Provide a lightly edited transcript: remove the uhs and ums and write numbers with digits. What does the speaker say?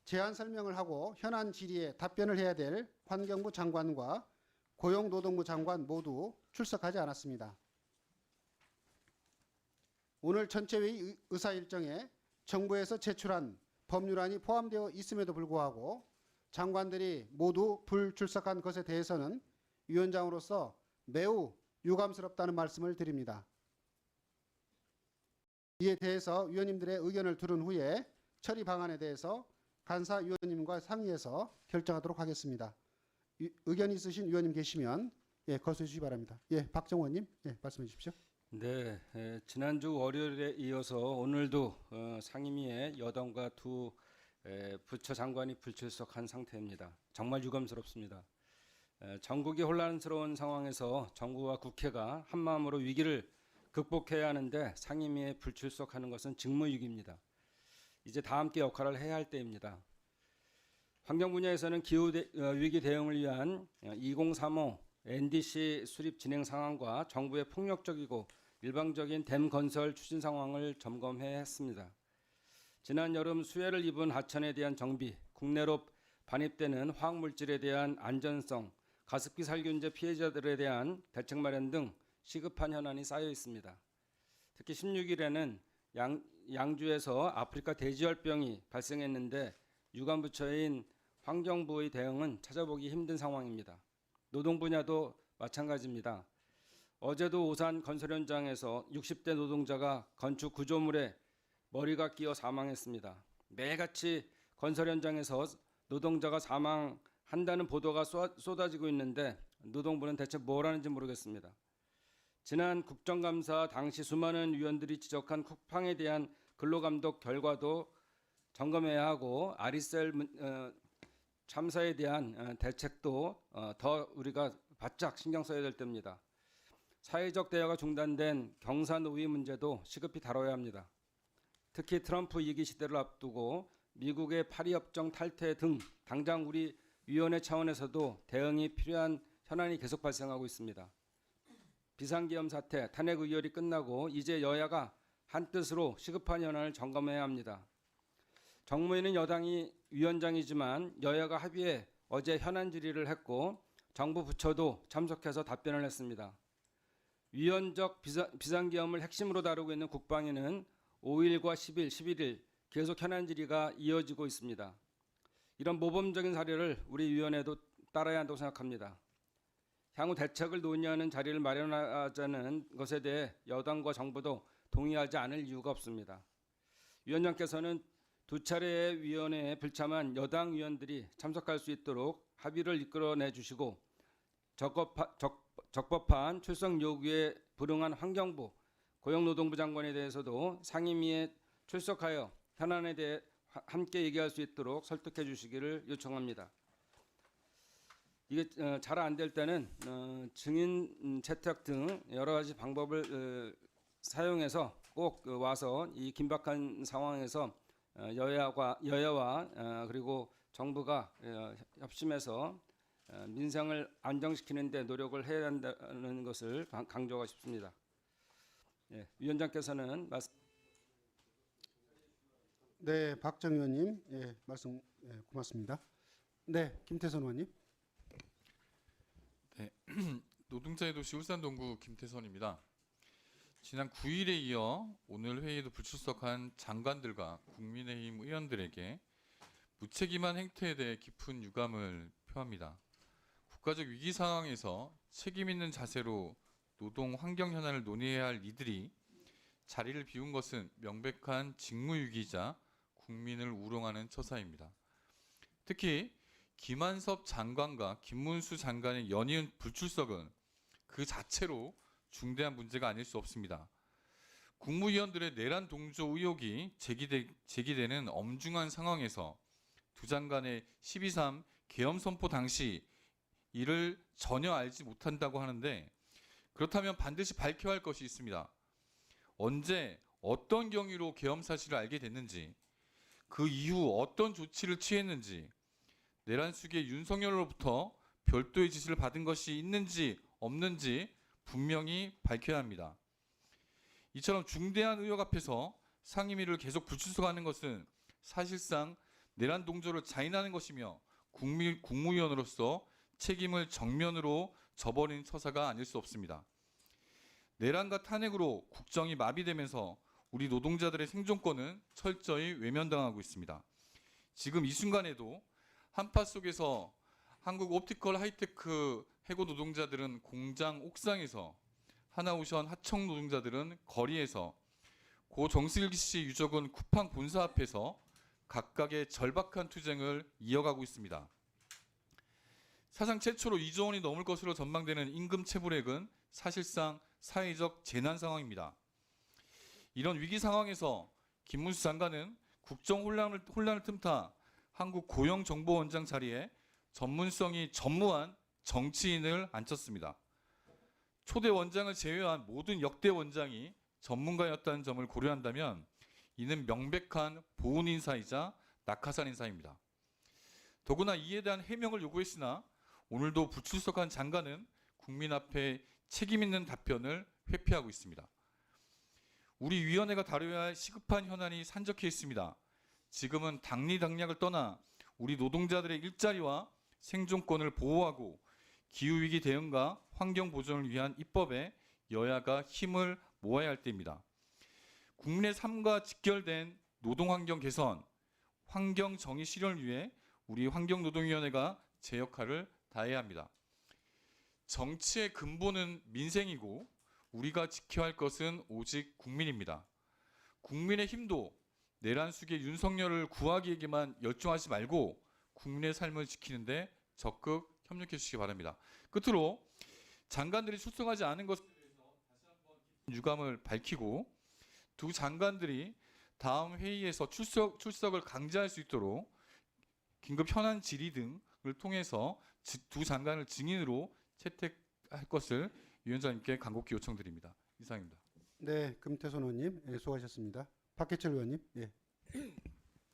제안 설명을 하고 현안 질의에 답변을 해야 될 환경부 장관과 고용노동부 장관 모두 출석하지 않았습니다. 오늘 전체회의 의사 일정에 정부에서 제출한 법률안이 포함되어 있음에도 불구하고 장관들이 모두 불출석한 것에 대해서는 위원장으로서 매우 유감스럽다는 말씀을 드립니다. 이에 대해서 위원님들의 의견을 들은 후에 처리 방안에 대해서 간사위원님과 상의해서 결정하도록 하겠습니다. 의견 있으신 위원님 계시면 거소해 주시기 바랍니다. 박정원님 말씀해 주십시오. 네, 지난주 월요일에 이어서 오늘도 상임위에 여당과 두 부처 장관이 불출석한 상태입니다. 정말 유감스럽습니다. 전국이 혼란스러운 상황에서 정부와 국회가 한마음으로 위기를 극복해야 하는데 상임위에 불출석하는 것은 직무유기입니다. 이제 다 함께 역할을 해야 할 때입니다. 환경 분야에서는 기후 위기 대응을 위한 2035 NDC 수립 진행 상황과 정부의 폭력적이고 일방적인 댐 건설 추진 상황을 점검해야 했습니다. 지난 여름 수해를 입은 하천에 대한 정비, 국내로 반입되는 화학물질에 대한 안전성, 가습기 살균제 피해자들에 대한 대책 마련 등 시급한 현안이 쌓여 있습니다. 특히 16일에는 양주에서 아프리카 돼지열병이 발생했는데 유관부처인 환경부의 대응은 찾아보기 힘든 상황입니다. 노동 분야도 마찬가지입니다. 어제도 오산 건설 현장에서 60대 노동자가 건축 구조물에 머리가 끼어 사망했습니다. 매일같이 건설 현장에서 노동자가 사망한다는 보도가 쏟아지고 있는데 노동부는 대체 뭘 하는지 모르겠습니다. 지난 국정감사 당시 수많은 위원들이 지적한 쿠팡에 대한 근로감독 결과도 점검해야 하고 아리셀 참사에 대한 대책도 더 우리가 바짝 신경 써야 될 때입니다. 사회적 대화가 중단된 경사 노위 문제도 시급히 다뤄야 합니다. 특히 트럼프 2기 시대를 앞두고 미국의 파리협정 탈퇴 등 당장 우리 위원회 차원에서도 대응이 필요한 현안이 계속 발생하고 있습니다. 비상계엄 사태, 탄핵 의결이 끝나고 이제 여야가 한뜻으로 시급한 현안을 점검해야 합니다. 정무위는 여당이 위원장이지만 여야가 합의해 어제 현안 질의를 했고 정부 부처도 참석해서 답변을 했습니다. 위헌적 비상계엄을 핵심으로 다루고 있는 국방위는 5일과 10일, 11일 계속 현안 질의가 이어지고 있습니다. 이런 모범적인 사례를 우리 위원회도 따라야 한다고 생각합니다. 향후 대책을 논의하는 자리를 마련하자는 것에 대해 여당과 정부도 동의하지 않을 이유가 없습니다. 위원장께서는 두 차례의 위원회에 불참한 여당 위원들이 참석할 수 있도록 합의를 이끌어내 주시고 적법한 출석 요구에 불응한 환경부, 고용노동부 장관에 대해서도 상임위에 출석하여 현안에 대해 함께 얘기할 수 있도록 설득해 주시기를 요청합니다. 이게 잘 안 될 때는 증인 채택 등 여러 가지 방법을 사용해서 꼭 와서 이 긴박한 상황에서 여야와 그리고 정부가 협심해서 민생을 안정시키는 데 노력을 해야 한다는 것을 강조하고 싶습니다. 위원장께서는 말씀. 네, 박정 의원님 말씀 고맙습니다. 네, 김태선 의원님. 네, 노동자의 도시 울산 동구 김태선입니다. 지난 9일에 이어 오늘 회의에도 불출석한 장관들과 국민의힘 의원들에게 무책임한 행태에 대해 깊은 유감을 표합니다. 국가적 위기 상황에서 책임 있는 자세로 노동 환경 현안을 논의해야 할 이들이 자리를 비운 것은 명백한 직무유기이자 국민을 우롱하는 처사입니다. 특히 김한섭 장관과 김문수 장관의 연이은 불출석은 그 자체로 중대한 문제가 아닐 수 없습니다. 국무위원들의 내란 동조 의혹이 제기되는 엄중한 상황에서 두 장관의 12.3 계엄 선포 당시 이를 전혀 알지 못한다고 하는데 그렇다면 반드시 밝혀야 할 것이 있습니다. 언제 어떤 경위로 계엄 사실을 알게 됐는지, 그 이후 어떤 조치를 취했는지, 내란 수기의 윤석열로부터 별도의 지시를 받은 것이 있는지 없는지 분명히 밝혀야 합니다. 이처럼 중대한 의혹 앞에서 상임위를 계속 불출석하는 것은 사실상 내란 동조를 자인하는 것이며 국무위원으로서 책임을 정면으로 져버린 처사가 아닐 수 없습니다. 내란과 탄핵으로 국정이 마비되면서 우리 노동자들의 생존권은 철저히 외면당하고 있습니다. 지금 이 순간에도 한파 속에서 한국 옵티컬 하이테크 해고 노동자들은 공장 옥상에서, 하나오션 하청 노동자들은 거리에서, 고 정슬기 씨 유족은 쿠팡 본사 앞에서 각각의 절박한 투쟁을 이어가고 있습니다. 사상 최초로 2조 원이 넘을 것으로 전망되는 임금 체불액은 사실상 사회적 재난 상황입니다. 이런 위기 상황에서 김문수 장관은 국정 혼란을 틈타 한국고용정보원장 자리에 전문성이 전무한 정치인을 앉혔습니다. 초대 원장을 제외한 모든 역대 원장이 전문가였다는 점을 고려한다면 이는 명백한 보훈 인사이자 낙하산 인사입니다. 더구나 이에 대한 해명을 요구했으나 오늘도 불출석한 장관은 국민 앞에 책임 있는 답변을 회피하고 있습니다. 우리 위원회가 다뤄야 할 시급한 현안이 산적해 있습니다. 지금은 당리당략을 떠나 우리 노동자들의 일자리와 생존권을 보호하고 기후위기 대응과 환경 보존을 위한 입법에 여야가 힘을 모아야 할 때입니다. 국민의 삶과 직결된 노동환경 개선, 환경 정의 실현을 위해 우리 환경노동위원회가 제 역할을 다해야 합니다. 정치의 근본은 민생이고 우리가 지켜야 할 것은 오직 국민입니다. 국민의 힘도 내란 속의 윤석열을 구하기에게만 열중하지 말고 국민의 삶을 지키는데 적극 협력해 주시기 바랍니다. 끝으로 장관들이 출석하지 않은 것에 대해서 다시 한번 유감을 밝히고 두 장관들이 다음 회의에서 출석을 강제할 수 있도록 긴급 현안 질의 등을 통해서 두 장관을 증인으로 채택할 것을 위원장님께 간곡히 요청드립니다. 이상입니다. 네, 금태선 의원님, 예, 수고하셨습니다. 박해철 의원님. 예.